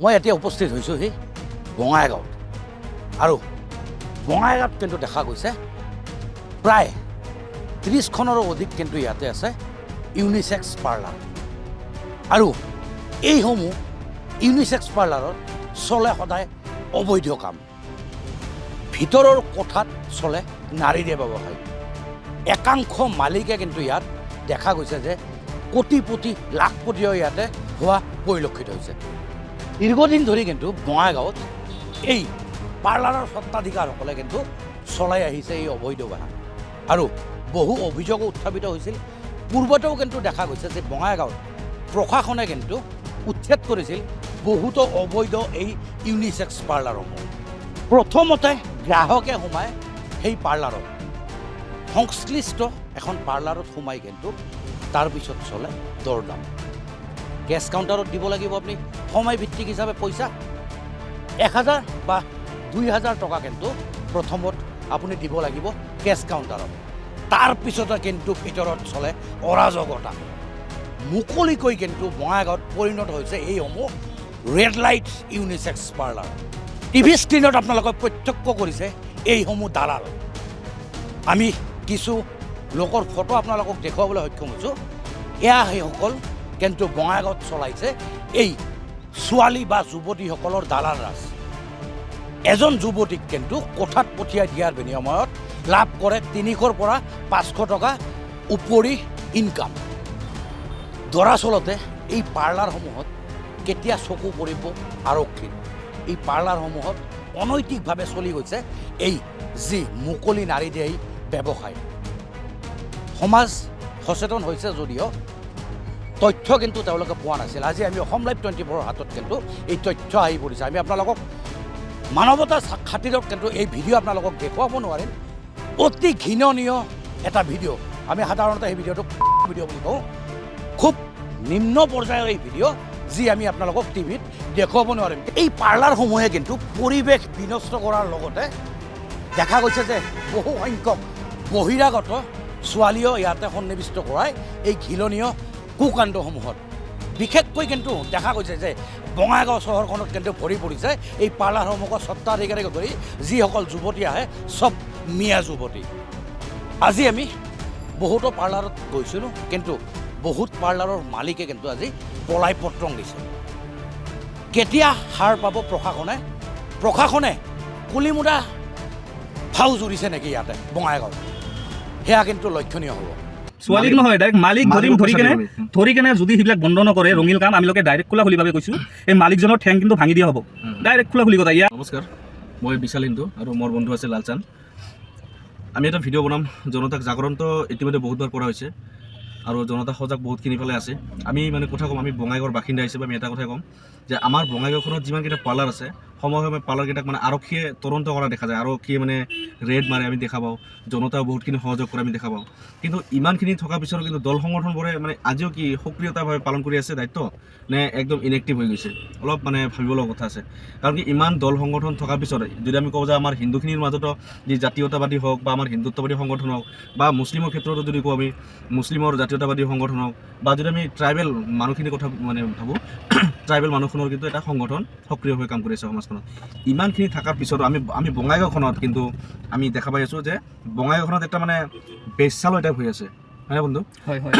মই এতিয়া উপস্থিত হৈছোঁ সেই বঙাইগাঁৱত আৰু বঙাইগাঁৱত কিন্তু দেখা গৈছে প্ৰায় 30খনৰো অধিক কিন্তু ইয়াতে আছে ইউনিচেক্স পাৰ্লাৰ আৰু এইসমূহ ইউনিচেক্স পাৰ্লাৰত চলে সদায় অবৈধ কাম ভিতৰৰ কোঠাত চলে নাৰীৰে ব্যৱসায় একাংশ মালিকে কিন্তু ইয়াত দেখা গৈছে যে কোটিপতি লাখপতিও ইয়াতে হোৱা পৰিলক্ষিত হৈছে দীৰ্ঘদিন ধৰি কিন্তু বঙাইগাঁৱত এই পাৰ্লাৰৰ স্বত্বাধিকাৰসকলে কিন্তু চলাই আহিছে এই অবৈধ বাহন আৰু বহু অভিযোগো উত্থাপিত হৈছিল পূৰ্বতেও কিন্তু দেখা গৈছে যে বঙাইগাঁৱত প্ৰশাসনে কিন্তু উচ্ছেদ কৰিছিল বহুতো অবৈধ এই ইউনিচেক্স পাৰ্লাৰসমূহ প্ৰথমতে গ্ৰাহকে সোমাই সেই পাৰ্লাৰত সংশ্লিষ্ট এখন পাৰ্লাৰত সোমাই কিন্তু তাৰপিছত চলে দৰদাম কেছ কাউণ্টাৰত দিব লাগিব আপুনি সময় ভিত্তিক হিচাপে পইচা 1000 বা 2000 টকা কিন্তু প্ৰথমত আপুনি দিব লাগিব কেছ কাউণ্টাৰত তাৰপিছতে কিন্তু ভিতৰত চলে অৰাজকতা মুকলিকৈ কিন্তু বঙাইগাঁৱত পৰিণত হৈছে এইসমূহ red light unisex parlour TV স্ক্ৰীণত আপোনালোকে প্ৰত্যক্ষ কৰিছে এইসমূহ দালাল আমি কিছু লোকৰ ফটো আপোনালোকক দেখুৱাবলৈ সক্ষম হৈছোঁ এয়া সেইসকল কিন্তু বঙাইগাঁৱত চলাইছে এই ছোৱালী বা যুৱতীসকলৰ দালাল ৰাজ এজন যুৱতীক কিন্তু কোঠাত পঠিয়াই দিয়াৰ বিনিময়ত লাভ কৰে 300ৰ পৰা 500 টকা উপৰি ইনকাম দৰাচলতে এই পাৰ্লাৰসমূহত কেতিয়া চকু পৰিব আৰক্ষীৰ এই পাৰ্লাৰসমূহত অনৈতিকভাৱে চলি গৈছে এই যি মুকলি নাৰী দিয়ে ব্যৱসায় সমাজ সচেতন হৈছে যদিও তথ্য কিন্তু তেওঁলোকে পোৱা নাছিল আজি আমি অসম লাইভ 24ৰ হাতত কিন্তু এই তথ্য আহি পৰিছে আমি আপোনালোকক মানৱতাৰ খাতিৰত কিন্তু এই ভিডিঅ' আপোনালোকক দেখুৱাব নোৱাৰিম অতি ঘৃণনীয় এটা ভিডিঅ' আমি সাধাৰণতে এই ভিডিঅ'টোক ভিডিঅ' বুলি কওঁ খুব নিম্ন পৰ্যায়ৰ এই ভিডিঅ' যি আমি আপোনালোকক টিভিত দেখুৱাব নোৱাৰিম এই পাৰ্লাৰসমূহে কিন্তু পৰিৱেশ বিনষ্ট কৰাৰ লগতে দেখা গৈছে যে বহু সংখ্যক বহিৰাগত ছোৱালীও ইয়াতে সন্নিৱিষ্ট কৰাই এই ঘৃণনীয় কুকাণ্ডসমূহত বিশেষকৈ কিন্তু দেখা গৈছে যে বঙাইগাঁও চহৰখনত কিন্তু ভৰি পৰিছে এই পাৰ্লাৰসমূহৰ স্বত্বাধিকাৰীক ধৰি যিসকল যুৱতী আহে চব মিয়া যুৱতী আজি আমি বহুতো পাৰ্লাৰত গৈছিলোঁ কিন্তু বহুত পাৰ্লাৰৰ মালিকে কিন্তু আজি পলাই পত্ৰং দিছে কেতিয়া সাৰ পাব প্ৰশাসনে কুলিমুৰা ভাও জুৰিছে নেকি ইয়াতে বঙাইগাঁৱত সেয়া কিন্তু লক্ষণীয় হ'ব ছোৱালীক নহয় ডাইৰেক্ট মালিক ধৰি কেনে যদি সেইবিলাক বন্ধ নকৰে ৰঙিল কাম আমি লোকে ডাইৰেক্ট খোলা খুলিভাৱে কৈছোঁ এই মালিকজনৰ ঠেং কিন্তু ভাঙি দিয়া হ'ব ডাইৰেক্ট খোলা খুলি কথা ইয়াত নমস্কাৰ মই বিশাল হিন্দু আৰু মোৰ বন্ধু আছে লালচান আমি এটা ভিডিঅ' বনাম জনতাক জাগৰণটো ইতিমধ্যে বহুতবাৰ কৰা হৈছে আৰু জনতা সজাগ বহুতখিনি ফালে আছে আমি মানে কথা ক'ম আমি বঙাইগাঁৱৰ বাসিন্দা হিচাপে আমি এটা কথাই ক'ম যে আমাৰ বঙাইগাঁওখনত যিমানকেইটা পাৰ্লাৰ আছে সময়ে সময়ে পাৰ্লাৰকেইটাক মানে আৰক্ষীয়ে তদন্ত কৰা দেখা যায় আৰক্ষীয়ে মানে ৰেড মাৰে আমি দেখা পাওঁ জনতাও বহুতখিনি সহযোগ কৰে আমি দেখা পাওঁ কিন্তু ইমানখিনি থকাৰ পিছতো কিন্তু দল সংগঠনবোৰে মানে আজিও কি সক্ৰিয়তাভাৱে পালন কৰি আছে দায়িত্ব নে একদম ইনএক্টিভ হৈ গৈছে অলপ মানে ভাবিবলগা কথা আছে কাৰণ কি ইমান দল সংগঠন থকাৰ পিছত যদি আমি কওঁ যে আমাৰ হিন্দুখিনিৰ মাজতো যি জাতীয়তাবাদী হওক বা আমাৰ হিন্দুত্ববাদী সংগঠন হওক বা মুছলিমৰ ক্ষেত্ৰতো যদি কওঁ আমি মুছলিমৰ জাতীয়তাবাদী সংগঠন হওক বা যদি আমি ট্ৰাইবেল মানুহখিনিৰ কথা মানে ভাবোঁ ট্ৰাইবেল মানুহখনৰ কিন্তু এটা সংগঠন সক্ৰিয় হৈ কাম কৰি আছে সমাজখনত ইমানখিনি থকাৰ পিছতো আমি বঙাইগাঁওখনত কিন্তু আমি দেখা পাই আছোঁ যে বঙাইগাঁওখনত এটা মানে বেশ্যালয় টাইপ হৈ আছে হয়নে বন্ধু হয় হয়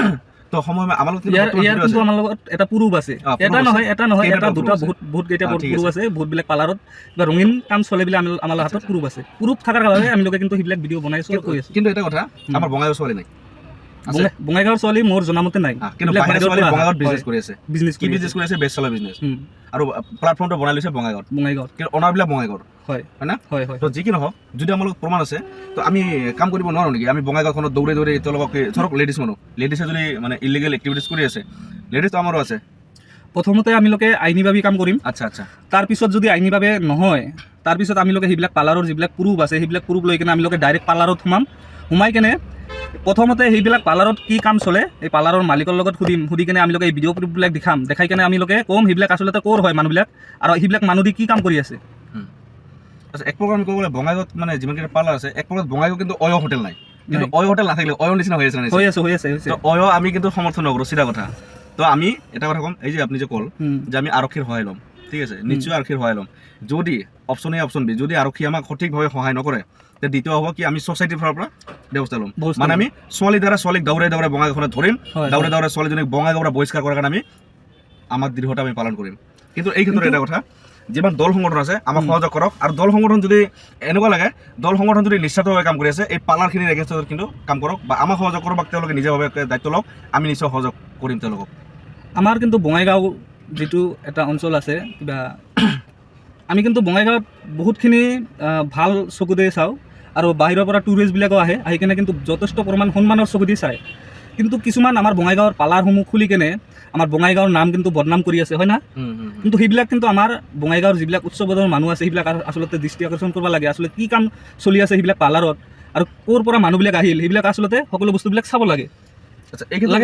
তো সময় আমাৰ লগত কিন্তু আমাৰ লগত এটা পুৰুষ আছে এটা নহয় এটা দুটা বহুত কেইটা পুৰুষ আছে বহুতবিলাক পাৰ্লাৰত বা ৰঙীন কাম চলে বুলি আমাৰ হাতত পুৰুষ আছে পুৰুষ থকাৰ কাৰণে আমি লোকে কিন্তু সেইবিলাক ভিডিঅ' বনাইছোঁ কৰি আছোঁ কিন্তু এটা কথা আমাৰ বঙাইগাঁও ছোৱালী নাই বঙাইগাঁৱৰ ছোৱালী মোৰ জনামতে নাই কিন্তু বঙাইগাঁৱত বিজনেছ কৰি আছে কি বিজনেছ কৰি আছে বেশ্যালয় বিজনেছ আৰু প্লেটফৰ্মটো বনাই লৈছে বঙাইগাঁৱত কিন্তু অনাৰবিলাক বঙাইগাঁৱত হয় না তো যি কি নহওক যদি আমাৰ লগত প্ৰমাণ আছে তো আমি কাম কৰিব নোৱাৰোঁ নেকি আমি বঙাইগাঁওখনত দৌৰি তেওঁলোকক ধৰক লেডিছে যদি মানে ইলিগেল এক্টিভিটিছ কৰি আছে লেডিছটো আমাৰো আছে প্ৰথমতে আমি লোকে আইনীভাৱে কাম কৰিম আচ্ছা তাৰপিছত যদি আইনীভাৱে নহয় তাৰপিছত আমি লোকে সেইবিলাক পাৰ্লাৰৰ যিবিলাক পুৰুষ আছে সেইবিলাক পুৰুষ লৈ কিনে আমি লোকে ডাইৰেক্ট পাৰ্লাৰত সোমাই কেনে প্ৰথমতে সেইবিলাক পাৰ্লাৰত কি কাম চলে এই পাৰ্লাৰৰ মালিকৰ লগত সুধি কেনে আমি লোকে এই ভিডিঅ' ক্লিপবিলাক দেখাই কেনে আমি লোকে ক'ম সেইবিলাক আচলতে ক'ৰ হয় মানুহবিলাক আৰু সেইবিলাক মানুহ দি কি কাম কৰি আছে আচ্ছা এক প্ৰকাৰ আমি ক'ব গ'লে বঙাইগাঁৱত মানে যিমানকেইটা পাৰ্লাৰ আছে এক প্ৰকাৰ বঙাইগাঁও কিন্তু অয় হোটেল নাই কিন্তু অয় হোটেল নাথাকিলে অয়ৰ নিচিনা হৈ আছে অয় আমি কিন্তু সমৰ্থন নকৰোঁ চিধা কথা তো আমি এটা কথা ক'ম এই যে আপুনি যে ক'ল যে আমি আৰক্ষীৰ সহায় ল'ম ঠিক আছে নিশ্চয় আৰক্ষীৰ সহায় ল'ম যদি অপশ্যন এ অপশ্যন বি যদি আৰক্ষী আমাক সঠিকভাৱে সহায় নকৰে তে দ্বিতীয় হ'ব কি আমি ছ'চাইটিৰ ফালৰ পৰা ব্যৱস্থা ল'ম মানে আমি ছোৱালীৰ দ্বাৰা ছোৱালীক দৌৰাই দৌৰাই বঙাইগাঁওখনত ধৰিম দৌৰাই দৌৰাই ছোৱালীজনীক বঙাইগাঁৱৰ পৰা বহিষ্কাৰ কৰাৰ কাৰণে আমি আমাৰ দৃঢ়তা আমি পালন কৰিম কিন্তু এই ক্ষেত্ৰত এটা কথা যিমান দল সংগঠন আছে আমাক সহযোগ কৰক আৰু দল সংগঠন যদি এনেকুৱা লাগে দল সংগঠন যদি নিস্বাৰ্থভাৱে কাম কৰি আছে এই পালাৰখিনিৰ এগেইনষ্টত কিন্তু কাম কৰক বা আমাক সহযোগ কৰক বা তেওঁলোকে নিজেভাৱে দায়িত্ব লওক আমি নিশ্চয় সহযোগ কৰিম তেওঁলোকক আমাৰ কিন্তু বঙাইগাঁও যিটো এটা অঞ্চল আছে কিবা আমি কিন্তু বঙাইগাঁৱত বহুতখিনি ভাল চকুৰে চাওঁ আৰু বাহিৰৰ পৰা টুৰিষ্টবিলাকো আহি কেনে কিন্তু যথেষ্ট পৰিমাণ সন্মানৰ চকু দি চায় কিন্তু কিছুমান আমাৰ বঙাইগাঁৱৰ পালাৰসমূহ খুলি কেনে আমাৰ বঙাইগাঁৱৰ নাম কিন্তু বদনাম কৰি আছে হয় না কিন্তু সেইবিলাক কিন্তু আমাৰ বঙাইগাঁৱৰ যিবিলাক উচ্চ পদৰ মানুহ আছে সেইবিলাক আচলতে দৃষ্টি আকৰ্ষণ কৰিব লাগে আচলতে কি কাম চলি আছে সেইবিলাক পালাৰত আৰু ক'ৰ পৰা মানুহবিলাক আহিল সেইবিলাক আচলতে সকলো বস্তুবিলাক চাব লাগে আচ্ছা এই ক্ষেত্ৰত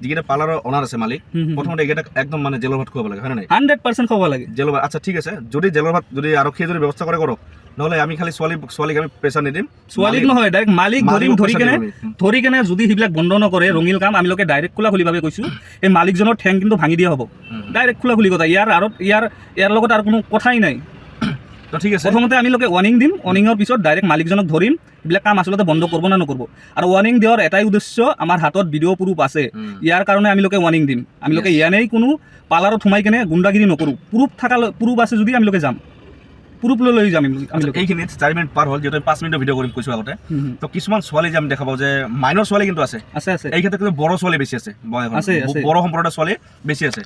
যিকেইটা পাৰ্লাৰৰ অনাৰ আছে মালিক প্ৰথমতে এইকেইটাক একদম মানে জেলৰ ভাত খুৱাব লাগে হয় নাই 100% খাব লাগে জেলৰ ভাত আচ্ছা ঠিক আছে যদি জেলৰ ভাত যদি আৰক্ষীয়ে যদি ব্যৱস্থা কৰে কৰক নহ'লে আমি খালি ছোৱালীক আমি প্ৰেছাৰ নিদিম ছোৱালীক নহয় ডাইৰেক্ট মালিক ধৰি কেনে যদি সেইবিলাক বন্ধ নকৰে ৰঙিল কাম আমি লোকে ডাইৰেক্ট খোলাখুলিভাৱে কৈছোঁ এই মালিকজনৰ ঠেং কিন্তু ভাঙি দিয়া হ'ব ডাইৰেক্ট খোলাখুলি কথা ইয়াৰ লগত আৰু কোনো কথাই নাই তো ঠিক আছে প্ৰথমতে আমি লোকে ৱাৰ্ণিং দিম ৱাৰ্ণিঙৰ পিছত ডাইৰেক্ট মালিকজনক ধৰিম এইবিলাক কাম আচলতে বন্ধ কৰিব না নকৰিব আৰু ৱাৰ্ণিং দিয়াৰ এটাই উদ্দেশ্য আমাৰ হাতত ভিডিঅ' প্ৰুফ আছে ইয়াৰ কাৰণে আমি লোকে ৱাৰ্ণিং দিম আমি লোকে ইয়ানেই কোনো পাৰ্লাৰত সোমাই কেনে গুণ্ডাগিৰি নকৰোঁ প্ৰুফ আছে যদি আমি লোকে যাম প্ৰুফ লৈ যাম আমি এইখিনিত 4 মিনিট পাৰ হ'ল যিহেতু 5 মিনিটৰ ভিডিঅ' কৰিম কৈছোঁ আগতে তো কিছুমান ছোৱালী যে আমি দেখা পাওঁ যে মাইনৰ ছোৱালী কিন্তু আছে এই ক্ষেত্ৰত কিন্তু বড়ো ছোৱালী বেছি আছে বড়ো সম্প্ৰদায়ৰ ছোৱালী বেছি আছে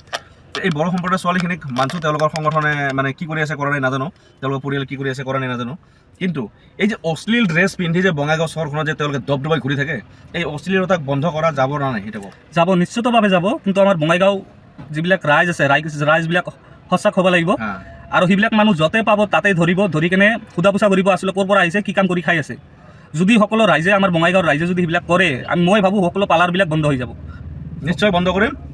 এই বড়ো সম্প্ৰদায়ৰ ছোৱালীখিনিক মানছোঁ তেওঁলোকৰ সংগঠনে মানে কি কৰি আছে কৰা নাই নাজানো তেওঁলোকৰ পৰিয়াল কি কৰি আছে কৰা নাই নাজানো কিন্তু এই যে অশ্লীল ড্ৰেছ পিন্ধি যে বঙাইগাঁও চহৰখনত যে তেওঁলোকে দবদবাই ঘূৰি থাকে এই অশ্লীলতাক বন্ধ কৰা যাব না নাই সেইটো যাব নিশ্চিতভাৱে যাব কিন্তু আমাৰ বঙাইগাঁও যিবিলাক ৰাইজ আছে ৰাইজবিলাক সঁচাক হ'ব লাগিব আৰু সেইবিলাক মানুহ য'তে পাব তাতে ধৰি কেনে সোধা পোছা কৰিব আচলতে ক'ৰ পৰা আহিছে কি কাম কৰি খাই আছে যদি সকলো ৰাইজে আমাৰ বঙাইগাঁৱৰ ৰাইজে যদি সেইবিলাক কৰে মই ভাবোঁ সকলো পালাৰবিলাক বন্ধ হৈ যাব নিশ্চয় বন্ধ কৰিম